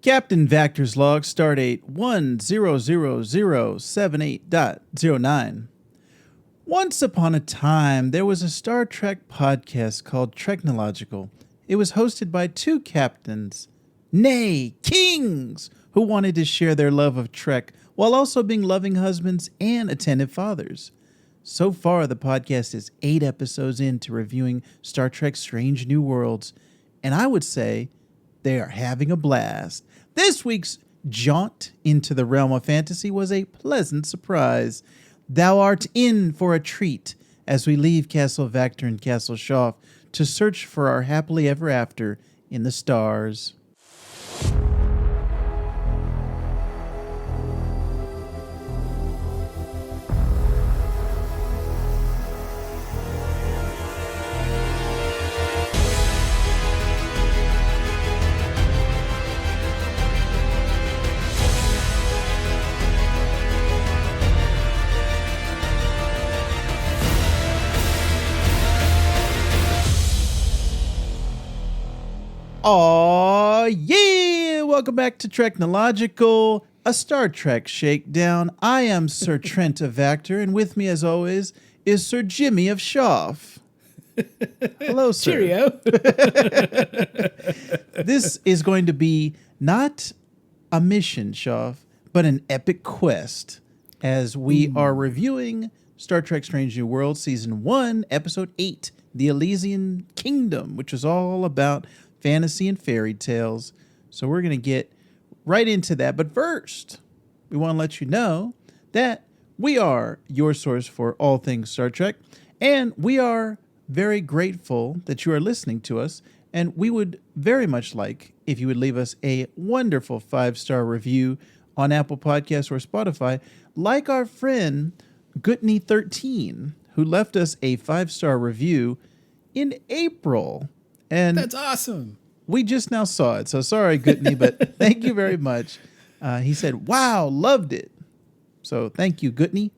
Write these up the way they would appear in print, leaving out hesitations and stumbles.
Captain Vactor's log, stardate 100078.09. Once upon a time, there was a Star Trek podcast called TREKnological. It was hosted by two captains, nay, kings, who wanted to share their love of Trek while also being loving husbands and attentive fathers. So far, the podcast is 8 episodes into reviewing Star Trek Strange New Worlds, and I would say they are having a blast. This week's jaunt into the realm of fantasy was a pleasant surprise. Thou art in for a treat as we leave Castle Vactor and Castle Shoff to search for our happily ever after in the stars. Aw, yeah! Welcome back to TREKnological, a Star Trek shakedown. I am Sir Trent of Vactor, and with me, as always, is Sir Jimmy of Shoff. Hello, sir. Cheerio. This is going to be not a mission, Shoff, but an epic quest, as we are reviewing Star Trek Strange New Worlds, Season 1, Episode 8, The Elysian Kingdom, which is all about fantasy and fairy tales. So we're going to get right into that. But first, we want to let you know that we are your source for all things Star Trek. And we are very grateful that you are listening to us. And we would very much like if you would leave us a wonderful 5-star review on Apple Podcasts or Spotify, like our friend Gutney13, who left us a 5-star review in April. And that's awesome. We just now saw it. So sorry, Gutney, but thank you very much. He said, wow, loved it. So thank you, Gutney.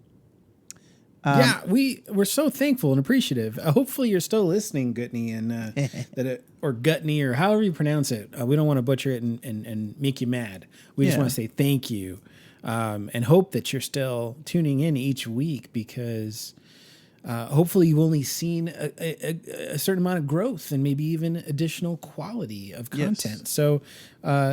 Yeah, we're so thankful and appreciative. Hopefully you're still listening, Gutney, and or Gutney, or however you pronounce it. We don't want to butcher it and make you mad. We just want to say thank you and hope that you're still tuning in each week, because hopefully you've only seen a certain amount of growth and maybe even additional quality of content. Yes. So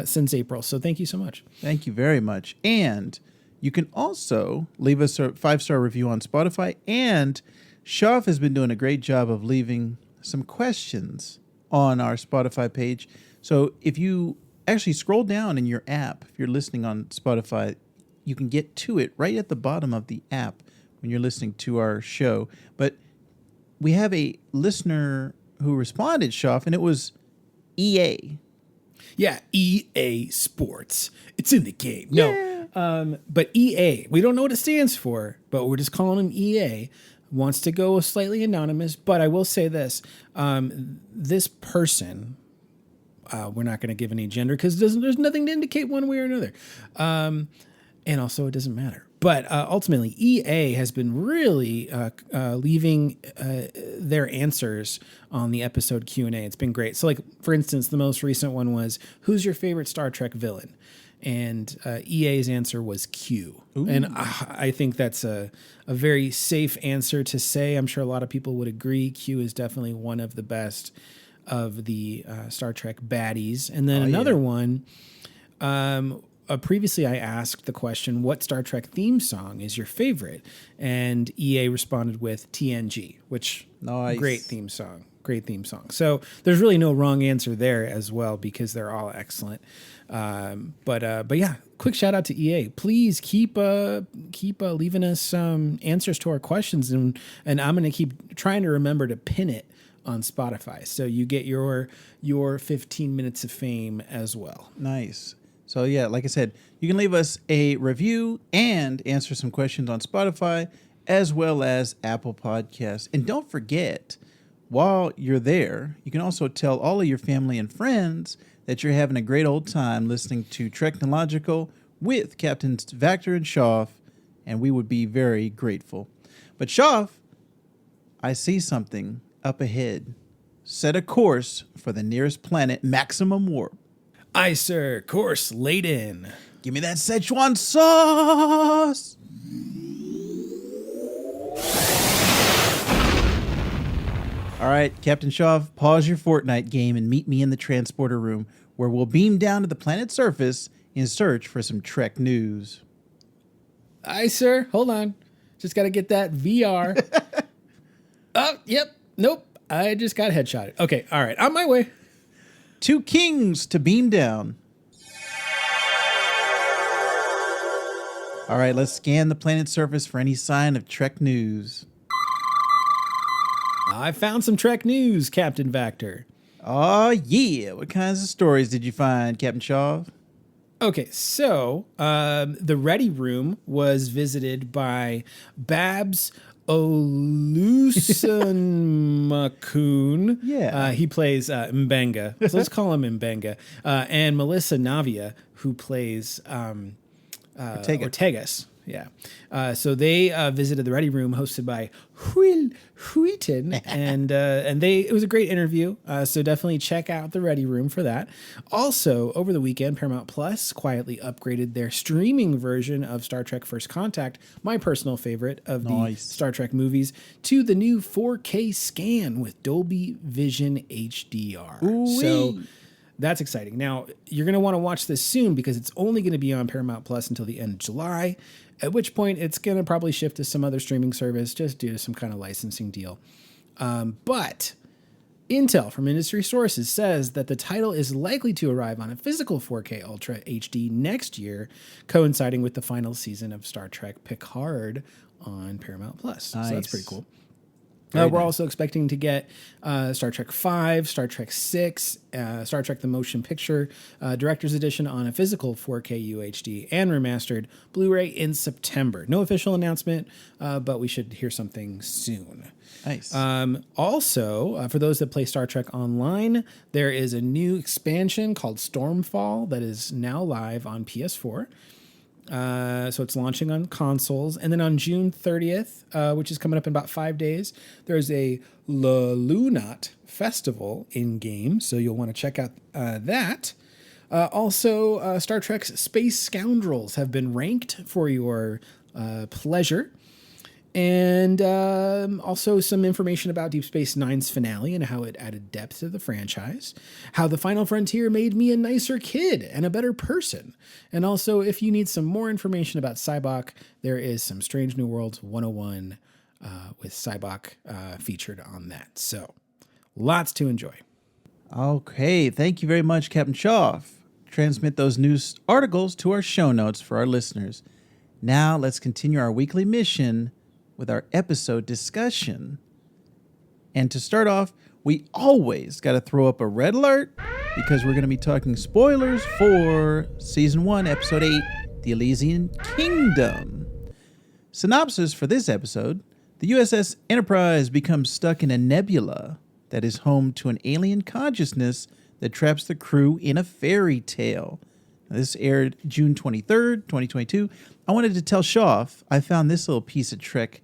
since April. So thank you so much. Thank you very much. And you can also leave us a 5-star review on Spotify. And Shoff has been doing a great job of leaving some questions on our Spotify page. So if you actually scroll down in your app, if you're listening on Spotify, you can get to it right at the bottom of the app when you're listening to our show. But we have a listener who responded, Shoff, and it was EA. Yeah, EA Sports. It's in the game. Yeah. No, but EA, we don't know what it stands for, but we're just calling him EA. Wants to go slightly anonymous, but I will say this. This person, we're not going to give any gender because there's nothing to indicate one way or another. And also it doesn't matter. But ultimately, EA has been really leaving their answers on the episode Q&A. It's been great. So, like, for instance, the most recent one was, who's your favorite Star Trek villain? And EA's answer was Q. Ooh. And I think that's a very safe answer to say. I'm sure a lot of people would agree. Q is definitely one of the best of the Star Trek baddies. And then another one... previously, I asked the question, what Star Trek theme song is your favorite? And EA responded with TNG, which great theme song. So there's really no wrong answer there as well, because they're all excellent. But yeah, quick shout out to EA. Please keep leaving us answers to our questions, and I'm going to keep trying to remember to pin it on Spotify, so you get your 15 minutes of fame as well. Nice. So yeah, like I said, you can leave us a review and answer some questions on Spotify as well as Apple Podcasts. And don't forget, while you're there, you can also tell all of your family and friends that you're having a great old time listening to TREKnological with Captains Vactor and Shoff, and we would be very grateful. But Shoff, I see something up ahead. Set a course for the nearest planet, maximum warp. Aye, sir. Course laid in. Give me that Szechuan sauce. All right, Captain Shaw, pause your Fortnite game and meet me in the transporter room where we'll beam down to the planet's surface in search for some Trek news. Aye, sir. Hold on. Just got to get that VR. Oh, yep. Nope. I just got headshotted. Okay. All right. On my way. 2 kings to beam down. All right, let's scan the planet's surface for any sign of Trek news. I found some Trek news, Captain Vactor. Oh, yeah. What kinds of stories did you find, Captain Shaw? Okay, so the Ready Room was visited by Babs Olusanmakun. Yeah. He plays Mbenga. So let's call him Mbenga. And Melissa Navia, who plays Ortegas. Yeah. So they visited the Ready Room hosted by Will Wheaton. And it was a great interview. So definitely check out the Ready Room for that. Also, over the weekend, Paramount Plus quietly upgraded their streaming version of Star Trek First Contact, my personal favorite of the Star Trek movies, to the new 4K scan with Dolby Vision HDR. Ooh-wee. So that's exciting. Now, you're going to want to watch this soon because it's only going to be on Paramount Plus until the end of July, at which point it's going to probably shift to some other streaming service just due to some kind of licensing deal. But intel from industry sources says that the title is likely to arrive on a physical 4K Ultra HD next year, coinciding with the final season of Star Trek Picard on Paramount Plus. Nice. So that's pretty cool. Very We're nice. also expecting to get Star Trek V, Star Trek VI, Star Trek the Motion Picture Director's Edition on a physical 4K UHD and remastered Blu-ray in September. No official announcement, but we should hear something soon. Nice. Also, for those that play Star Trek Online, there is a new expansion called Stormfall that is now live on PS4. So it's launching on consoles. And then on June 30th, which is coming up in about 5 days, there's a Lunat festival in-game. So you'll want to check out that. Also, Star Trek's Space Scoundrels have been ranked for your pleasure. And also some information about Deep Space Nine's finale and how it added depth to the franchise. How The Final Frontier made me a nicer kid and a better person. And also, if you need some more information about Cybok, there is some Strange New Worlds 101 with Cybok featured on that. So, lots to enjoy. Okay, thank you very much, Captain Shaw. Transmit those news articles to our show notes for our listeners. Now, let's continue our weekly mission with our episode discussion. And to start off, we always got to throw up a red alert because we're going to be talking spoilers for Season 1, Episode 8, The Elysian Kingdom. Synopsis for this episode: the USS Enterprise becomes stuck in a nebula that is home to an alien consciousness that traps the crew in a fairy tale. Now, this aired June 23rd, 2022. I wanted to tell Shoff I found this little piece of Trek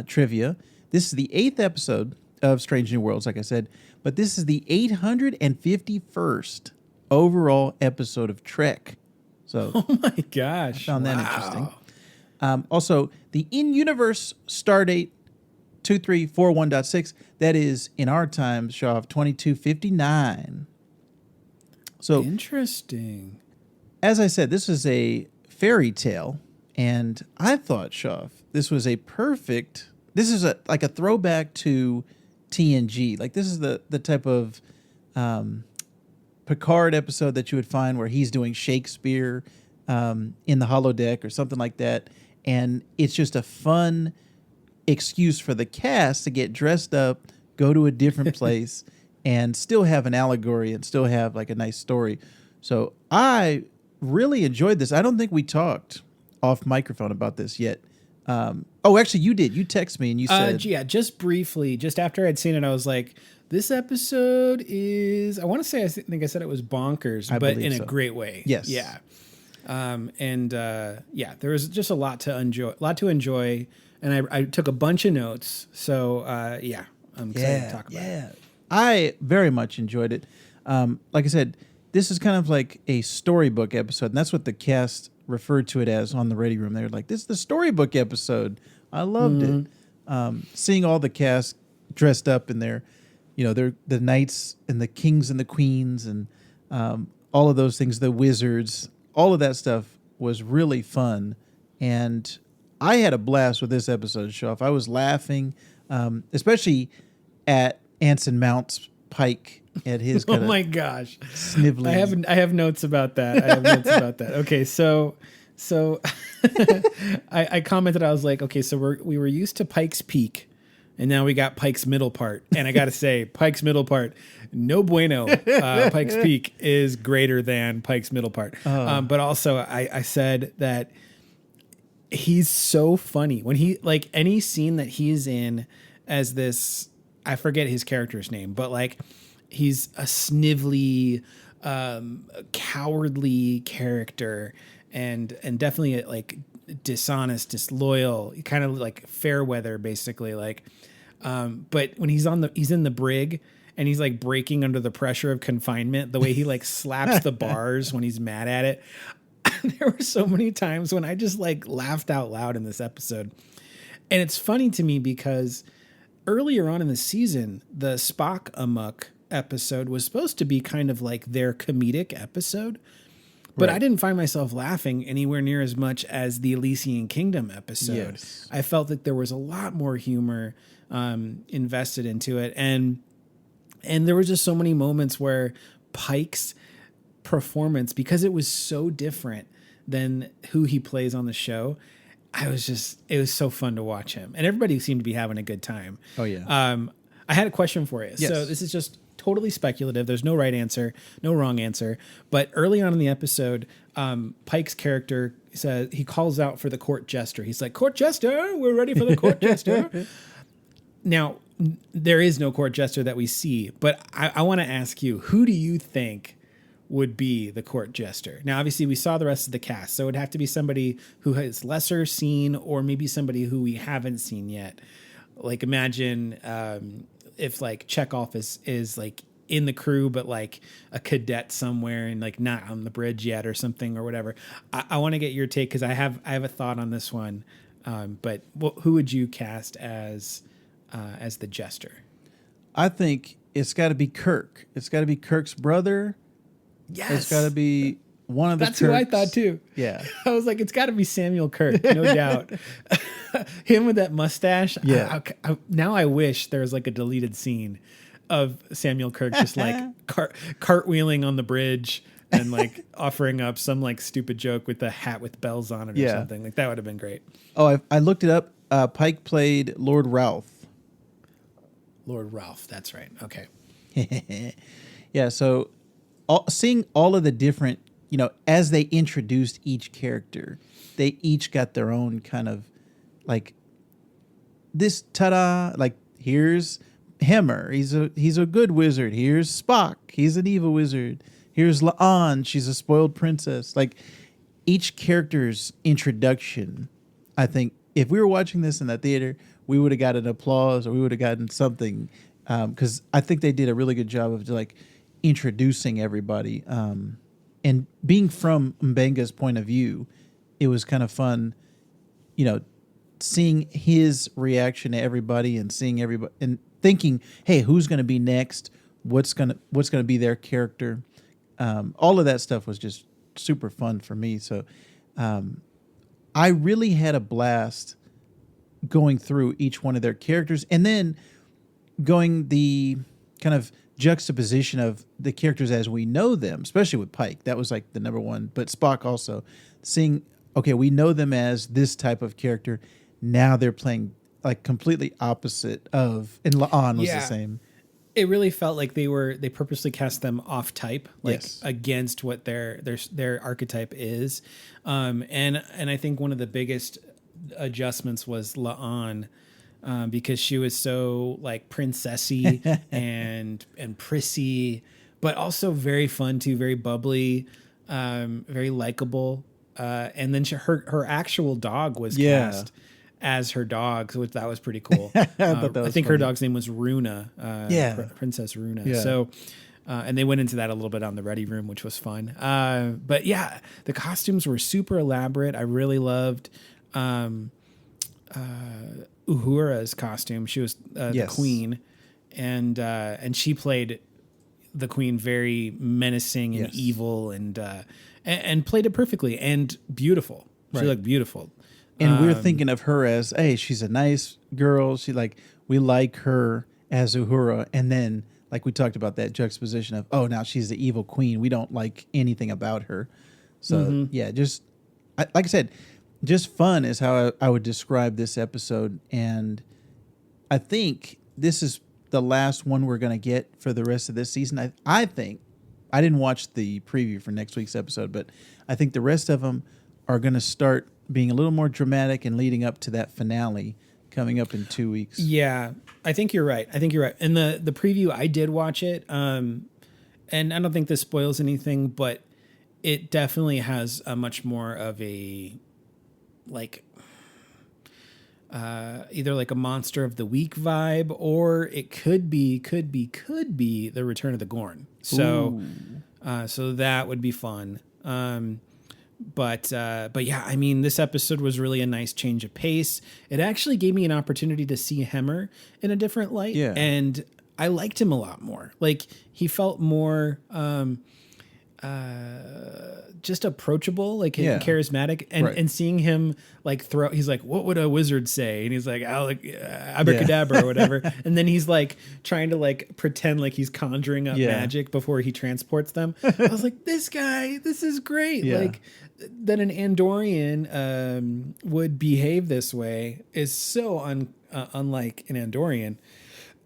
trivia. This is the 8th episode of Strange New Worlds, like I said, but this is the 851st overall episode of Trek. So, Oh my gosh. I found that interesting. Also, the in-universe stardate 2341.6, that is in our time, Shoff, 2259. So, Interesting. as I said, this is a fairy tale, and I thought, Shoff, this was a perfect. This is like a throwback to TNG. Like, this is the type of Picard episode that you would find where he's doing Shakespeare in the holodeck or something like that, and it's just a fun excuse for the cast to get dressed up, go to a different place, and still have an allegory and still have like a nice story. So I really enjoyed this. I don't think we talked off microphone about this yet. Actually, you did. You texted me and you said, yeah, just briefly, just after I'd seen it, I was like, this episode is, I want to say, I think I said it was bonkers, but in a great way. Yes. Yeah. There was just a lot to enjoy. And I took a bunch of notes. So, I'm excited to talk about it. I very much enjoyed it. Like I said, this is kind of like a storybook episode, and that's what the cast referred to it as on the ready room. They were like, "This is the storybook episode." I loved it. Seeing all the cast dressed up in their, they're the knights and the kings and the queens and all of those things, the wizards, all of that stuff was really fun. And I had a blast with this episode, Shoff. I was laughing, especially at Anson Mount's Pike at his Oh my gosh. sniveling. I have notes about that. Okay, so I commented, I was like, okay, so we were used to Pike's Peak, and now we got Pike's middle part. And I got to say, Pike's middle part, no bueno. Pike's Peak is greater than Pike's middle part. But also, I said that he's so funny when he, like, any scene that he's in as this, I forget his character's name, but like he's a snivelly, cowardly character and definitely like dishonest, disloyal, kind of like Fairweather, basically. Like, but when he's in the brig and he's like breaking under the pressure of confinement, the way he like slaps the bars when he's mad at it. There were so many times when I just like laughed out loud in this episode. And it's funny to me because earlier on in the season, the Spock Amok episode was supposed to be kind of like their comedic episode, but right. I didn't find myself laughing anywhere near as much as the Elysian Kingdom episode. Yes. I felt that there was a lot more humor invested into it. And there were just so many moments where Pike's performance, because it was so different than who he plays on the show, it was so fun to watch him, and everybody seemed to be having a good time. Oh yeah. I had a question for you. Yes. So this is just totally speculative. There's no right answer, no wrong answer. But early on in the episode, Pike's character says, he calls out for the court jester. He's like, "Court jester, we're ready for the court jester." Now, there is no court jester that we see, but I want to ask you, who do you think would be the court jester? Now, obviously, we saw the rest of the cast, so it would have to be somebody who has lesser seen, or maybe somebody who we haven't seen yet. Like, imagine if like Chekhov is like in the crew, but like a cadet somewhere and like not on the bridge yet or something or whatever. I want to get your take because I have a thought on this one. But who would you cast as the jester? I think it's got to be Kirk. It's got to be Kirk's brother. Yes. It's got to be one of the That's Kirks. who I thought too. Yeah. I was like, it's got to be Samuel Kirk, no doubt. Him with that mustache. Yeah. Now I wish there was like a deleted scene of Samuel Kirk just like cartwheeling on the bridge and like offering up some like stupid joke with a hat with bells on it or something. Like that would have been great. Oh, I looked it up. Pike played Lord Ralph. Lord Ralph. That's right. Okay. Yeah. So seeing all of the different, as they introduced each character, they each got their own kind of like this, ta-da, like here's Hammer. He's a good wizard. Here's Spock. He's an evil wizard. Here's La'an. She's a spoiled princess. Like each character's introduction, I think if we were watching this in the theater, we would have gotten applause or we would have gotten something. Because I think they did a really good job of like introducing everybody. And being from Mbenga's point of view, it was kind of fun, seeing his reaction to everybody and seeing everybody and thinking, hey, who's going to be next? What's going to be their character? All of that stuff was just super fun for me. So I really had a blast going through each one of their characters and then going the kind of juxtaposition of the characters as we know them, especially with Pike. That was like the number one, but Spock also seeing, okay, we know them as this type of character. Now they're playing like completely opposite of, and La'an was the same. It really felt like they purposely cast them off type, like yes. against what their archetype is. And I think one of the biggest adjustments was La'an, because she was so like princessy and prissy, but also very fun too, very bubbly, very likable. And then her actual dog was cast as her dog, so that was pretty cool. I think her dog's name was Runa, Princess Runa. Yeah. So And they went into that a little bit on the Ready Room, which was fun. But yeah, the costumes were super elaborate. I really loved Uhura's costume. She was the queen, and she played the queen very menacing and evil, and played it perfectly and beautiful. She looked beautiful. And we're thinking of her as, hey, she's a nice girl. We like her as Uhura. And then, like we talked about, that juxtaposition of, oh, now she's the evil queen. We don't like anything about her. So, yeah, just, like I said, just fun is how I would describe this episode. And I think this is the last one we're going to get for the rest of this season. I think, I didn't watch the preview for next week's episode, but I think the rest of them are going to start being a little more dramatic and leading up to that finale coming up in 2 weeks. Yeah, I think you're right. And the preview, I did watch it. And I don't think this spoils anything, but it definitely has a much more of a, like, either like a Monster of the Week vibe, or it could be the Return of the Gorn. So, so that would be fun. But yeah, I mean, this episode was really a nice change of pace. It actually gave me an opportunity to see Hemmer in a different light. Yeah. And I liked him a lot more. Like, he felt more, just approachable, like charismatic, and seeing him like he's like, what would a wizard say? And he's like, abracadabra or whatever. And then he's like trying to like pretend like he's conjuring up magic before he transports them. I was like, this is great. Yeah. Like, that an Andorian would behave this way is so unlike an Andorian.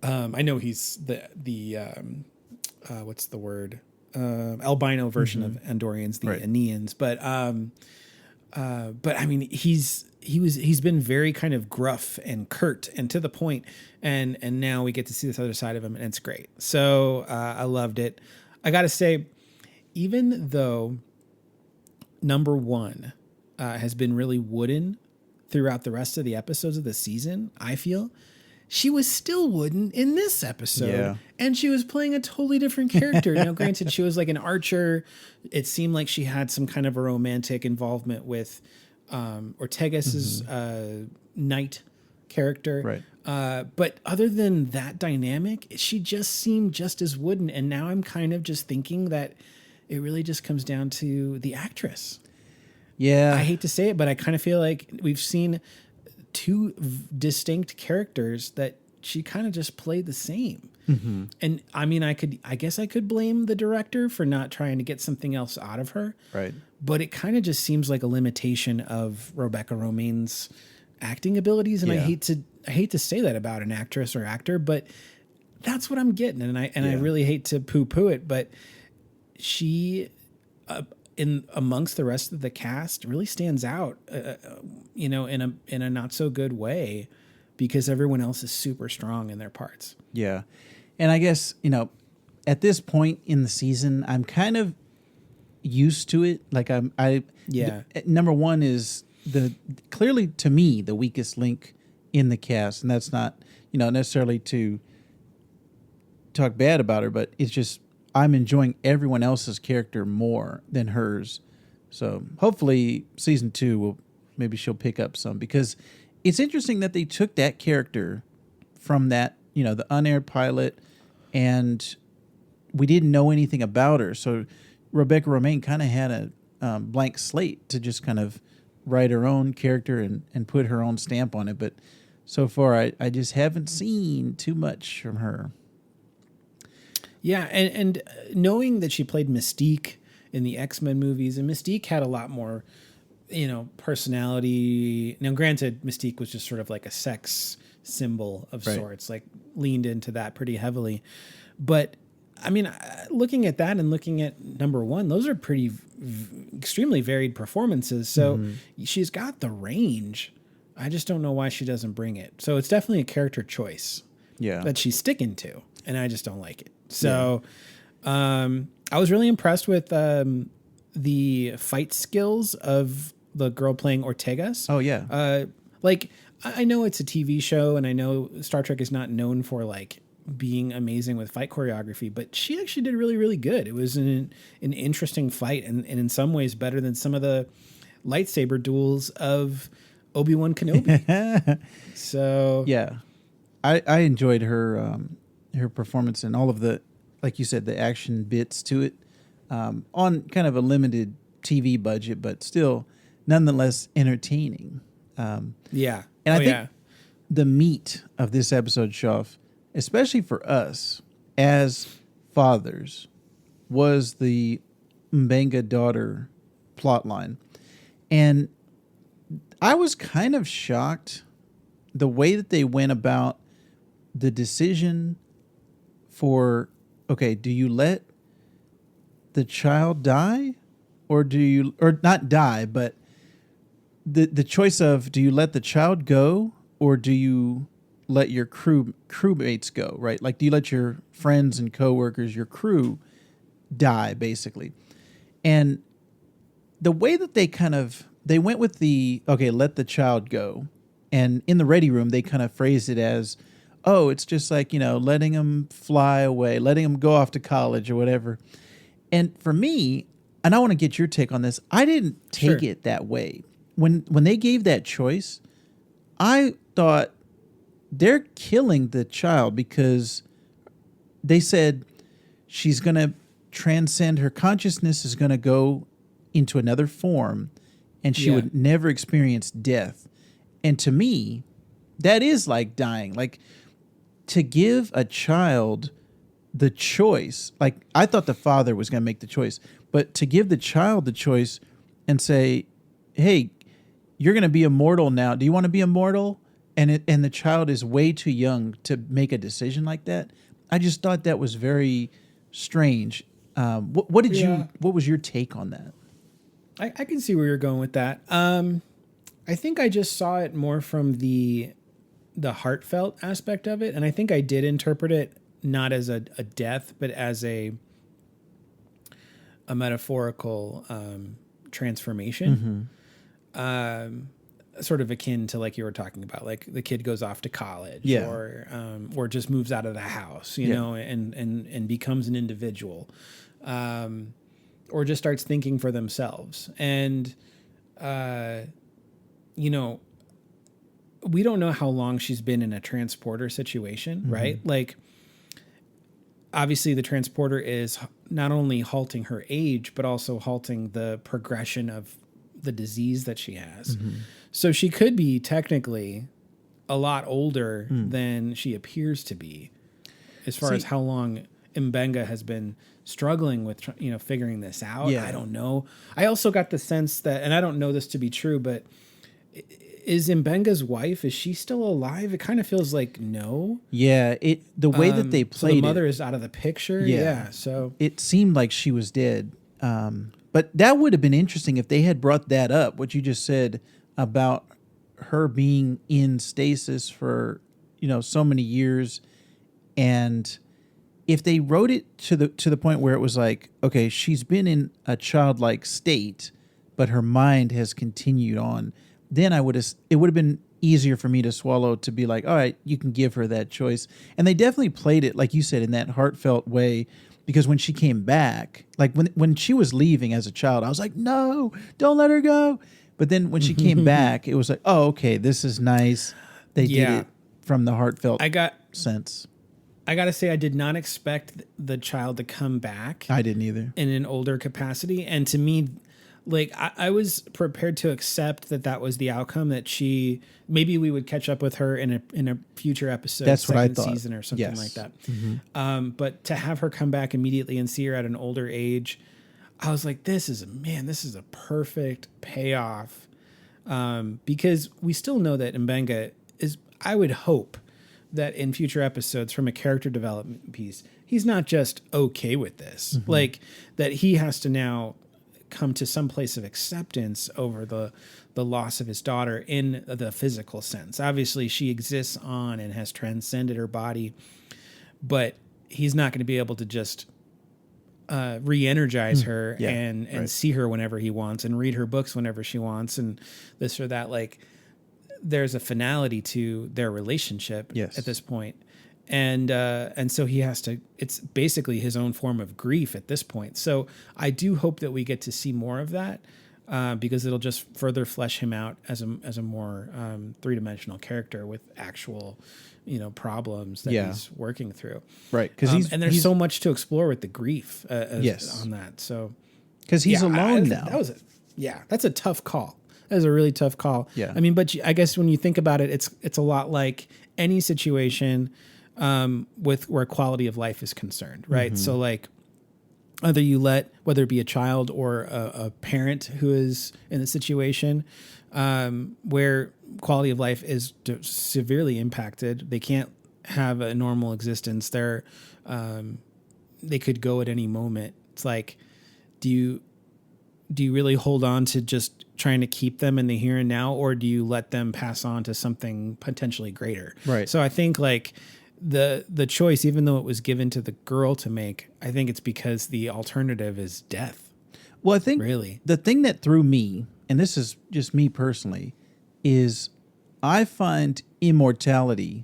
I know he's the what's the word? Albino version of Andorians, the Aeneans, but I mean, he's been very kind of gruff and curt and to the point, and now we get to see this other side of him, and it's great. So I loved it. I got to say, even though number one has been really wooden throughout the rest of the episodes of the season, I feel she was still wooden in this episode, and she was playing a totally different character. Now, granted, she was like an archer. It seemed like she had some kind of a romantic involvement with Ortegas's knight character. Right. But other than that dynamic, she just seemed just as wooden. And now I'm kind of just thinking that it really just comes down to the actress. Yeah. I hate to say it, but I kind of feel like we've seen two distinct characters that she kind of just played the same. And I mean, I guess I could blame the director for not trying to get something else out of her. Right. But it kind of just seems like a limitation of Rebecca Romijn's acting abilities. And I hate to say that about an actress or actor, but that's what I'm getting. And I really hate to poo-poo it, but she, in amongst the rest of the cast, really stands out, in a not so good way, because everyone else is super strong in their parts. Yeah. And I guess, at this point in the season, I'm kind of used to it. Like number one is clearly to me, the weakest link in the cast. And that's not, necessarily to talk bad about her, but it's just, I'm enjoying everyone else's character more than hers. So hopefully season 2 maybe she'll pick up some, because it's interesting that they took that character from that, the unaired pilot, and we didn't know anything about her. So Rebecca Romijn kind of had a blank slate to just kind of write her own character and put her own stamp on it. But so far, I just haven't seen too much from her. Yeah, and knowing that she played Mystique in the X-Men movies, and Mystique had a lot more, personality. Now, granted, Mystique was just sort of like a sex symbol of sorts, like leaned into that pretty heavily. But I mean, looking at that and looking at number one, those are pretty extremely varied performances. So she's got the range. I just don't know why she doesn't bring it. So it's definitely a character choice that she's sticking to, and I just don't like it. So I was really impressed with the fight skills of the girl playing Ortegas. Oh, yeah. I know it's a TV show, and I know Star Trek is not known for like being amazing with fight choreography, but she actually did really, really good. It was an interesting fight, and in some ways better than some of the lightsaber duels of Obi-Wan Kenobi. So Yeah, I enjoyed her performance and all of the, like you said, the action bits to it, on kind of a limited TV budget, but still nonetheless entertaining. yeah. And I think the meat of this episode, Shoff, especially for us as fathers, was the Mbenga daughter plotline. And I was kind of shocked the way that they went about the decision for, okay, do you let the child die, or do you, or not die, but the choice of, do you let the child go, or do you let your crewmates go, right? Like, do you let your friends and coworkers, your crew, die, basically? And the way that they went with the, okay, let the child go, and in the ready room they kind of phrased it as, oh, it's just like, letting them fly away, letting them go off to college or whatever. And for me, and I want to get your take on this, I didn't take it that way. When they gave that choice, I thought they're killing the child, because they said she's going to transcend, her consciousness is going to go into another form, and she would never experience death. And to me, that is like dying. Like, to give a child the choice, like, I thought the father was going to make the choice, but to give the child the choice and say, hey, you're going to be immortal now. Do you want to be immortal? And the child is way too young to make a decision like that. I just thought that was very strange. What was your take on that? I can see where you're going with that. I think I just saw it more from the heartfelt aspect of it, and I think I did interpret it not as a death, but as a metaphorical transformation. Sort of akin to, like you were talking about, like the kid goes off to college, or just moves out of the house, you know, and becomes an individual, or just starts thinking for themselves. And, we don't know how long she's been in a transporter situation, right? Like, obviously the transporter is not only halting her age, but also halting the progression of the disease that she has. So she could be technically a lot older than she appears to be, as far as how long Mbenga has been struggling with, figuring this out. I don't know. I also got the sense that, and I don't know this to be true, but is Mbenga's wife, is she still alive? It kind of feels like no. Yeah, the way that they played so the mother is out of the picture. Yeah, so it seemed like she was dead. But that would have been interesting if they had brought that up, what you just said about her being in stasis for, so many years. And if they wrote it to the point where it was like, okay, she's been in a childlike state, but her mind has continued on, then it would have been easier for me to swallow, to be like, all right, you can give her that choice. And they definitely played it, like you said, in that heartfelt way. Because when she came back, like when she was leaving as a child, I was like, no, don't let her go. But then when she came back, it was like, oh, okay, this is nice. They did it from the heartfelt sense. I got to say, I did not expect the child to come back. I didn't either. In an older capacity. And to me, like, I was prepared to accept that was the outcome, that maybe we would catch up with her in a future episode. That's what I thought. Season or something like that. But to have her come back immediately and see her at an older age, I was like, this is a perfect payoff. Because we still know that Mbenga is, I would hope that in future episodes, from a character development piece, he's not just okay with this, like that he has to now come to some place of acceptance over the loss of his daughter in the physical sense. Obviously, she exists on and has transcended her body, but he's not going to be able to just re-energize her and see her whenever he wants and read her books whenever she wants and this or that. Like, there's a finality to their relationship at this point. And so he has to, it's basically his own form of grief at this point. So I do hope that we get to see more of that, because it'll just further flesh him out as a more three-dimensional character with actual, problems that he's working through. Right. Because there's so much to explore with the grief yes. on that. So because he's alone now. That's a tough call. That is a really tough call. Yeah. I mean, but I guess when you think about it, it's a lot like any situation with where quality of life is concerned, right? Mm-hmm. So like whether it be a child or a parent who is in a situation where quality of life is severely impacted, they can't have a normal existence. They could go at any moment. It's like, do you really hold on to just trying to keep them in the here and now, or do you let them pass on to something potentially greater? Right. So I think like the choice, even though it was given to the girl to make, I think it's because the alternative is death. Well, I think really the thing that threw me, and this is just me personally, is I find immortality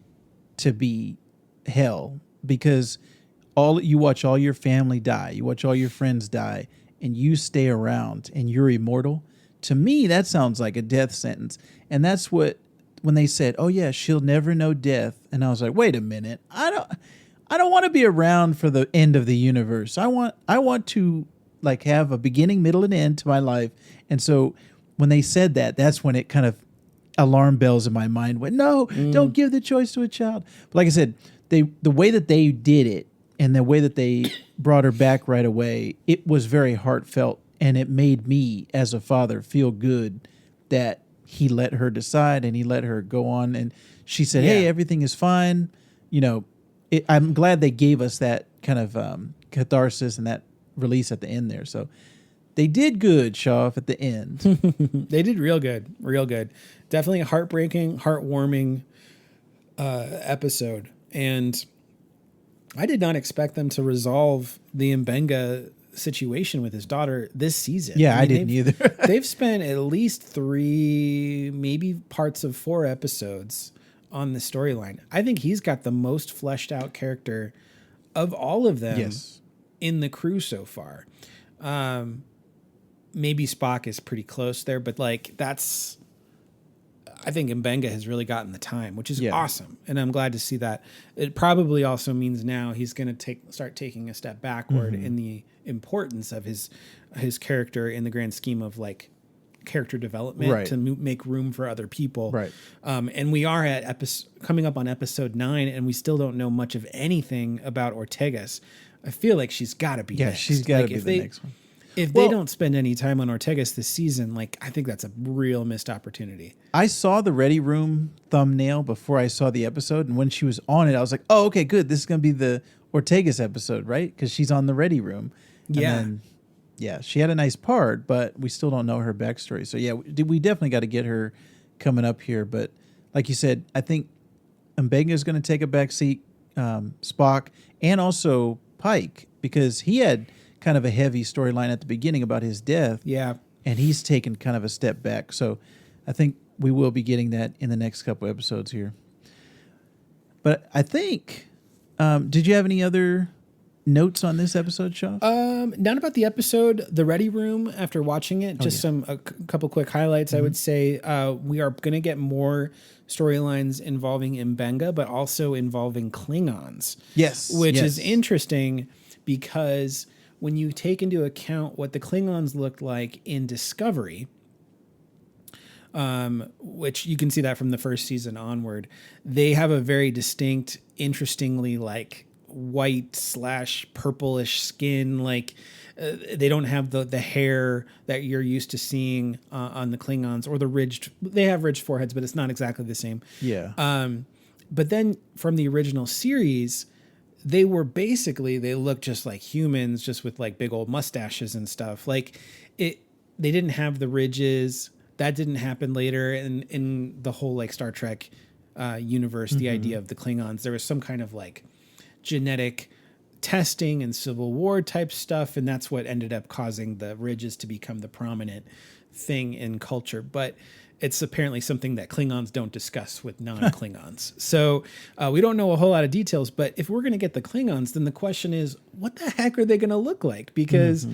to be hell, because you watch all your family die, you watch all your friends die, and you stay around and you're immortal. To me, that sounds like a death sentence. And that's when they said, "Oh yeah, she'll never know death." And I was like, "Wait a minute. I don't want to be around for the end of the universe. I want to like have a beginning, middle, and end to my life." And so when they said that, that's when it kind of alarm bells in my mind went, "No, don't give the choice to a child." But like I said, the way that they did it and the way that they brought her back right away, it was very heartfelt, and it made me as a father feel good that he let her decide and he let her go on. And she said, "Hey, everything is fine." I'm glad they gave us that kind of catharsis and that release at the end there. So they did good, Shaw, at the end. They did real good, real good. Definitely a heartbreaking, heartwarming episode. And I did not expect them to resolve the Mbenga situation with his daughter this season. Yeah, I didn't either. They've spent at least 3, maybe parts of 4 episodes on the storyline. I think he's got the most fleshed out character of all of them in the crew so far. Maybe Spock is pretty close there, but like I think Mbenga has really gotten the time, which is awesome. And I'm glad to see that. It probably also means now he's going to start taking a step backward in the importance of his character in the grand scheme of like character development to make room for other people. Right. And we are coming up on episode 9, and we still don't know much of anything about Ortegas. I feel like she's got to be next. She's got to be the next one. If they don't spend any time on Ortegas this season, like I think that's a real missed opportunity. I saw the Ready Room thumbnail before I saw the episode, and when she was on it, I was like, "Oh, okay, good. This is going to be the Ortegas episode, right?" Because she's on the Ready Room. And then, she had a nice part, but we still don't know her backstory. So yeah, we definitely got to get her coming up here. But like you said, I think Mbenga is going to take a back seat, Spock, and also Pike, because he had kind of a heavy storyline at the beginning about his death. Yeah. And he's taken kind of a step back. So I think we will be getting that in the next couple episodes here. But I think, did you have any other notes on this episode, Shaw? Not about the episode, the Ready Room, after watching it, a couple quick highlights. I would say we are going to get more storylines involving Mbenga, but also involving Klingons. Yes. Which is interesting because when you take into account what the Klingons looked like in Discovery, which you can see that from the first season onward, they have a very distinct, interestingly like white/purplish skin. Like they don't have the hair that you're used to seeing on the Klingons, or the ridged. They have ridged foreheads, but it's not exactly the same. Yeah. But then from the original series, they looked just like humans, just with like big old mustaches and stuff. Like they didn't have the ridges. That didn't happen later in the whole like Star Trek universe. The idea of the Klingons, there was some kind of like genetic testing and Civil War type stuff, and that's what ended up causing the ridges to become the prominent thing in culture. But it's apparently something that Klingons don't discuss with non-Klingons. So we don't know a whole lot of details, but if we're going to get the Klingons, then the question is, what the heck are they going to look like? Because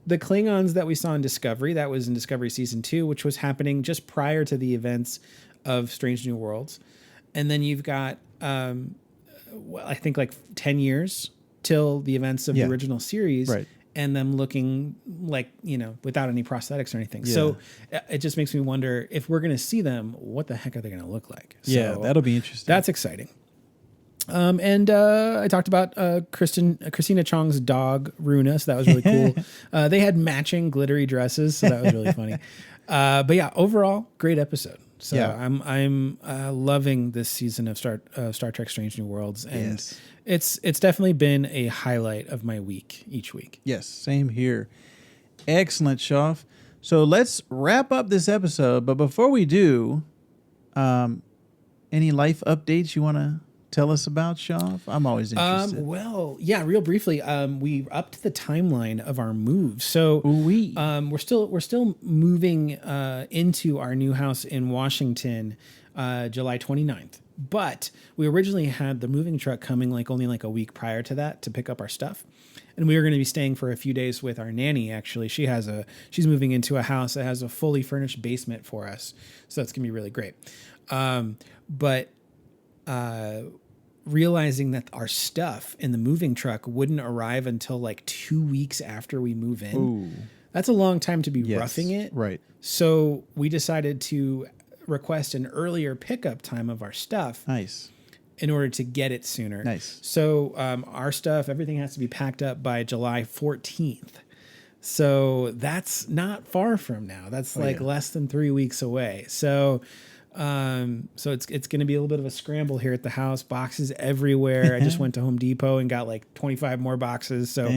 the Klingons that we saw in Discovery, that was in Discovery Season 2, which was happening just prior to the events of Strange New Worlds. And then you've got, I think like 10 years till the events of the original series. Right. And them looking like, without any prosthetics or anything. Yeah. So it just makes me wonder, if we're going to see them, what the heck are they going to look like? Yeah, so that'll be interesting. That's exciting. And I talked about Christina Chong's dog, Runa, so that was really cool. They had matching glittery dresses, so that was really funny. But yeah, overall, great episode. So yeah. I'm loving this season of Star Trek Strange New Worlds, and it's definitely been a highlight of my week each week. Yes, same here. Excellent, Shoff. So let's wrap up this episode, but before we do, any life updates you want to tell us about, Shoff? I'm always interested. Well, yeah, real briefly, we upped the timeline of our move. So we're still moving into our new house in Washington, July 29th. But we originally had the moving truck coming only a week prior to that to pick up our stuff. And we were going to be staying for a few days with our nanny. Actually, she's moving into a house that has a fully furnished basement for us. So that's going to be really great. But realizing that our stuff in the moving truck wouldn't arrive until 2 weeks after we move in. Ooh. That's a long time to be roughing it. Right. So we decided to request an earlier pickup time of our stuff. Nice. In order to get it sooner. Nice. So our stuff, everything has to be packed up by July 14th. So that's not far from now. That's less than 3 weeks away. So it's going to be a little bit of a scramble here at the house. Boxes everywhere. I just went to Home Depot and got 25 more boxes. So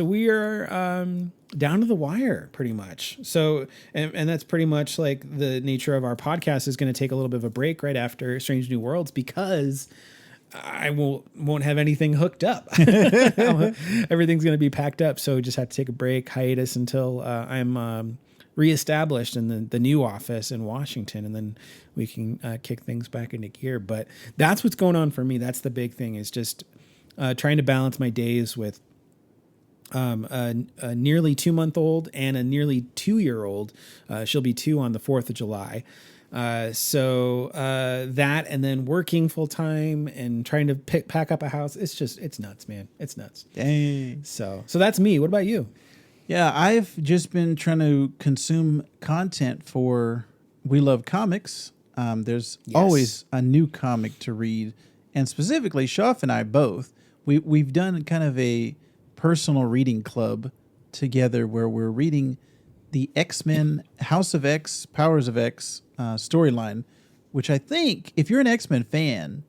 we are down to the wire pretty much. So and that's pretty much the nature of our podcast is going to take a little bit of a break right after Strange New Worlds, because I won't have anything hooked up. Everything's going to be packed up. So we just have to take a break, hiatus until I'm reestablished in the new office in Washington, and then we can kick things back into gear. But that's what's going on for me. That's the big thing, is just trying to balance my days with a nearly 2-month-old and a nearly 2-year-old. She'll be 2 on the 4th of July. So that, and then working full time and trying to pack up a house. It's nuts, man. It's nuts. Dang. So that's me. What about you? Yeah, I've just been trying to consume content for We Love Comics. There's always a new comic to read, and specifically, Shoff and I both, we've done kind of a personal reading club together where we're reading the X-Men House of X, Powers of X storyline, which I think if you're an X-Men fan,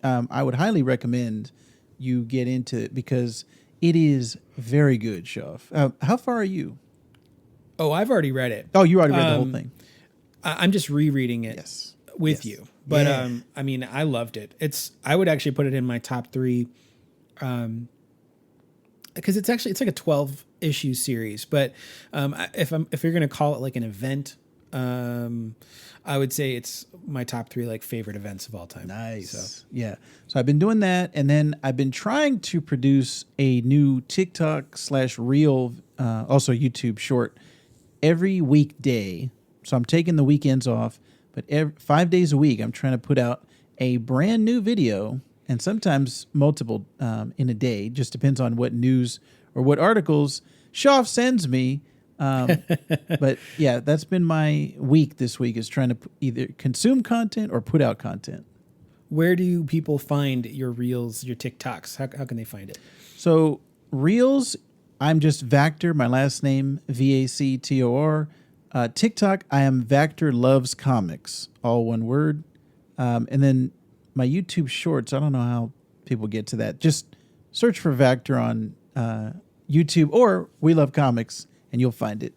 I would highly recommend you get into it, because it is very good, Shoff. How far are you? Oh, I've already read it. Oh, you already read the whole thing. I'm just rereading it with you. But I mean, I loved it. I would actually put it in my top 3, because it's like a 12-issue series. But if you're gonna call it an event, I would say it's my top 3 favorite events of all time. Nice. So I've been doing that, and then I've been trying to produce a new TikTok/Reel, also YouTube short, every weekday. So I'm taking the weekends off, but 5 days a week I'm trying to put out a brand new video, and sometimes multiple in a day. Just depends on what news or what articles Shoff sends me. But yeah, that's been my week this week, is trying to either consume content or put out content. Where do people find your Reels, your TikToks? How can they find it? So Reels, I'm just Vactor, my last name, Vactor. TikTok, I am Vactor Loves Comics, all one word. And then my YouTube shorts, I don't know how people get to that. Just search for Vactor on YouTube or We Love Comics, and you'll find it.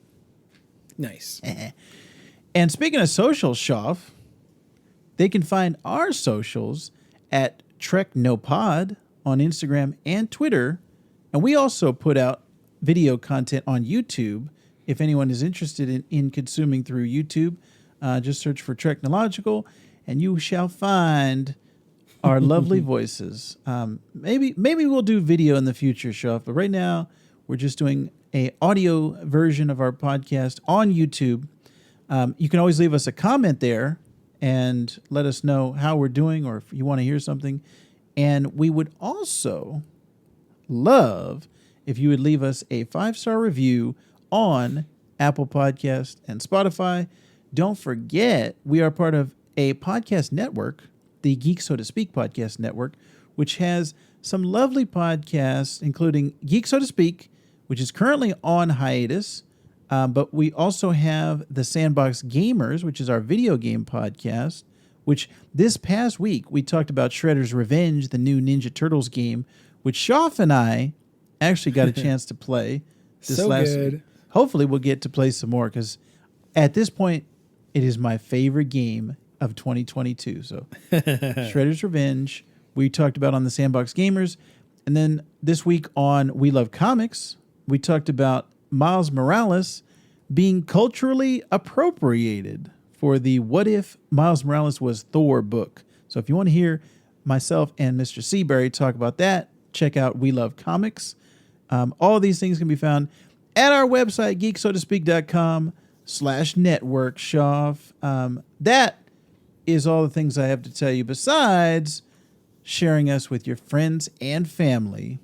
Nice. And speaking of social, Shoff, they can find our socials at TREKNOPOD on Instagram and Twitter. And we also put out video content on YouTube. If anyone is interested in consuming through YouTube, Just search for TREKnological, and you shall find our lovely voices. Maybe we'll do video in the future, Shuff, but right now we're just doing a audio version of our podcast on YouTube. You can always leave us a comment there and let us know how we're doing, or if you want to hear something. And we would also love if you would leave us a 5-star review on Apple Podcast and Spotify. Don't forget, we are part of a podcast network, the Geek So to Speak podcast network, which has some lovely podcasts, including Geek So to Speak, which is currently on hiatus. But we also have the Sandbox Gamers, which is our video game podcast, which this past week we talked about Shredder's Revenge, the new Ninja Turtles game, which Shoff and I actually got a chance to play this so last good. week. Hopefully we'll get to play some more, because at this point, it is my favorite game of 2022. So Shredder's Revenge, we talked about on the Sandbox Gamers. And then this week on We Love Comics, we talked about Miles Morales being culturally appropriated for the What If Miles Morales Was Thor book. So if you want to hear myself and Mr. Seabury talk about that, check out We Love Comics. All of these things can be found at our website, geeksotospeak.com/network, Shoff. That is all the things I have to tell you, besides sharing us with your friends and family.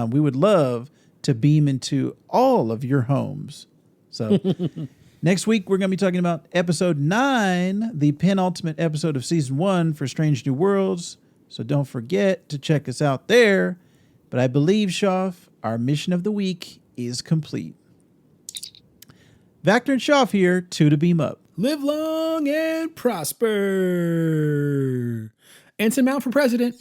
We would love to beam into all of your homes. So next week, we're going to be talking about episode 9, the penultimate episode of season 1 for Strange New Worlds. So don't forget to check us out there. But I believe, Shoff, our mission of the week is complete. Vactor and Shoff here, 2 to beam up. Live long and prosper. And some out for president.